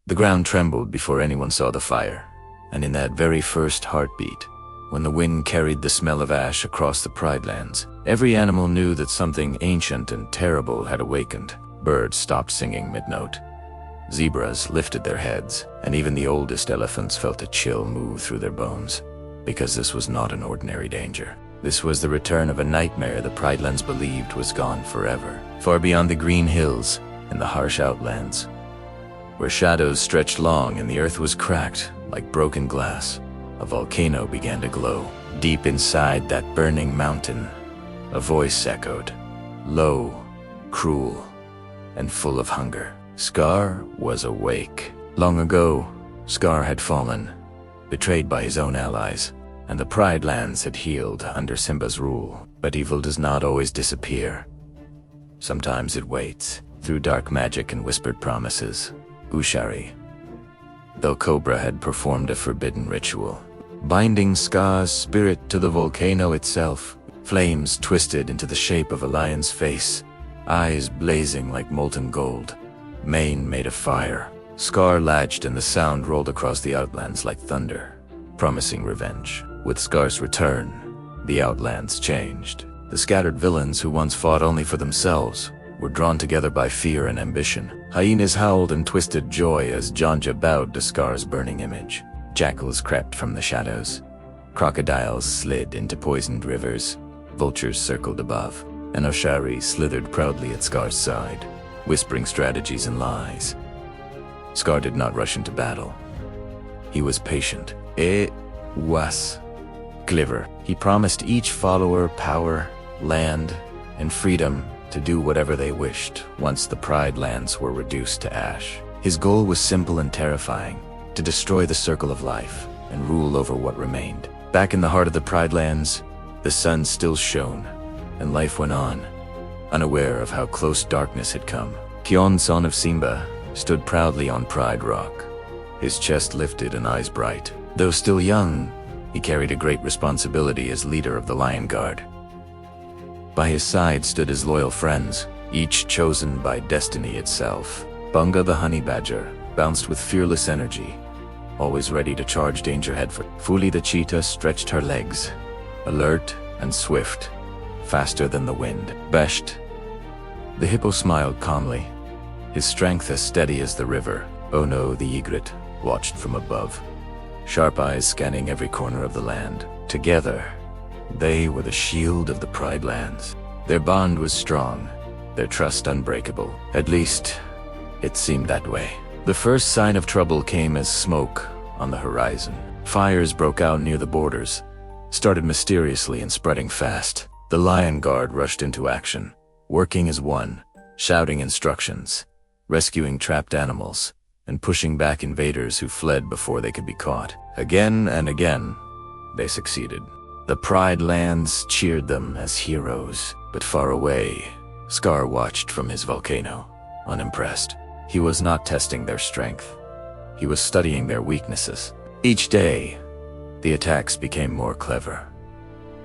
The ground trembled before anyone saw the fire, and in that very first heartbeat, when the wind carried the smell of ash across the Pride Lands, every animal knew that something ancient and terrible had awakened. Birds stopped singing mid-note. Zebras lifted their heads, and even the oldest elephants felt a chill move through their bones, because this was not an ordinary danger. This was the return of a nightmare the Pride Lands believed was gone forever, far beyond the green hills and the harsh outlands, where shadows stretched long and the earth was cracked like broken glass. A volcano began to glow. Deep inside that burning mountain, a voice echoed, low, cruel, and full of hunger. Scar was awake. Long ago, Scar had fallen, betrayed by his own allies, and the Pride Lands had healed under Simba's rule. But evil does not always disappear. Sometimes it waits, through dark magic and whispered promises. Ushari, though Cobra had performed a forbidden ritual, binding Scar's spirit to the volcano itself. Flames twisted into the shape of a lion's face, eyes blazing like molten gold, mane made of fire. Scar latched and the sound rolled across the outlands like thunder, promising revenge. With Scar's return, the outlands changed. The scattered villains who once fought only for themselves were drawn together by fear and ambition. Hyenas howled in twisted joy as Janja bowed to Scar's burning image. Jackals crept from the shadows. Crocodiles slid into poisoned rivers. Vultures circled above, and Oshari slithered proudly at Scar's side, whispering strategies and lies. Scar did not rush into battle. He was patient. It was clever. He promised each follower power, land, and freedom to do whatever they wished once the Pride Lands were reduced to ash. His goal was simple and terrifying: to destroy the circle of life and rule over what remained. Back in the heart of the Pride Lands, the sun still shone, and life went on, unaware of how close darkness had come. Kion, son of Simba, stood proudly on Pride Rock, his chest lifted and eyes bright. Though still young, he carried a great responsibility as leader of the Lion Guard. By his side stood his loyal friends, each chosen by destiny itself. Bunga the honey badger bounced with fearless energy, always ready to charge danger headfirst. Fuli the cheetah stretched her legs, alert and swift, faster than the wind. Beshte the hippo smiled calmly, his strength as steady as the river. Ono the egret watched from above, sharp eyes scanning every corner of the land. Together, they were the shield of the Pride Lands. Their bond was strong, their trust unbreakable. At least, it seemed that way. The first sign of trouble came as smoke on the horizon. Fires broke out near the borders, started mysteriously and spreading fast. The Lion Guard rushed into action, working as one, shouting instructions, rescuing trapped animals, and pushing back invaders who fled before they could be caught. Again and again, they succeeded. The Pride Lands cheered them as heroes, but far away, Scar watched from his volcano, unimpressed. He was not testing their strength. He was studying their weaknesses. Each day, the attacks became more clever.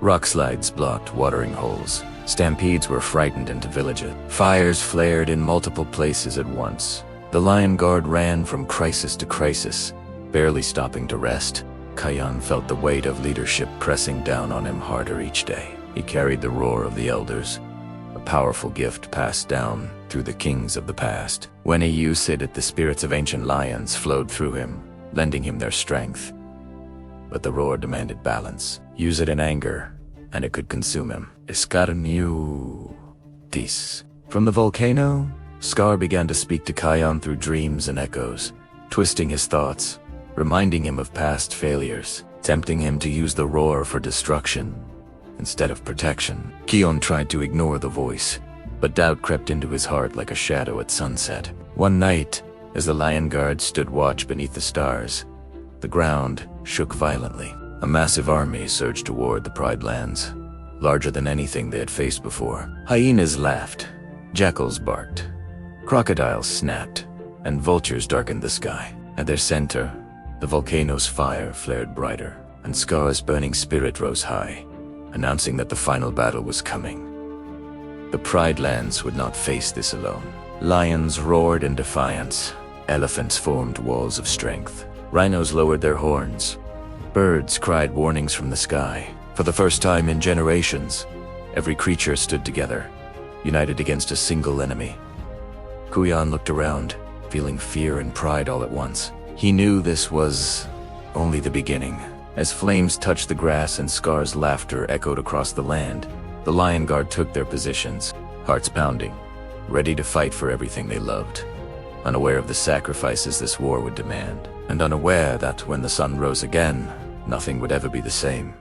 Rockslides blocked watering holes. Stampedes were frightened into villages. Fires flared in multiple places at once. The Lion Guard ran from crisis to crisis, barely stopping to rest. Kion felt the weight of leadership pressing down on him harder each day. He carried the roar of the elders, a powerful gift passed down through the kings of the past. When he used it, the spirits of ancient lions flowed through him, lending him their strength. But the roar demanded balance. Use it in anger, and it could consume him. Escarniu. Tis. From the volcano, Scar began to speak to Kion through dreams and echoes, twisting his thoughts, reminding him of past failures, tempting him to use the roar for destruction instead of protection. Kion tried to ignore the voice, but doubt crept into his heart like a shadow at sunset. One night, as the Lion Guard stood watch beneath the stars, the ground shook violently. A massive army surged toward the Pride Lands, larger than anything they had faced before. Hyenas laughed, jackals barked, crocodiles snapped, and vultures darkened the sky. At their center, the volcano's fire flared brighter, and Scar's burning spirit rose high, announcing that the final battle was coming. The Pride Lands would not face this alone. Lions roared in defiance, Elephants formed walls of strength. Rhinos lowered their horns. Birds cried warnings from the sky. For the first time in generations, every creature stood together, united against a single enemy. Kion looked around, feeling fear and pride all at once. He knew this was only the beginning. As flames touched the grass and Scar's laughter echoed across the land, the Lion Guard took their positions, hearts pounding, ready to fight for everything they loved, unaware of the sacrifices this war would demand, and unaware that when the sun rose again, nothing would ever be the same.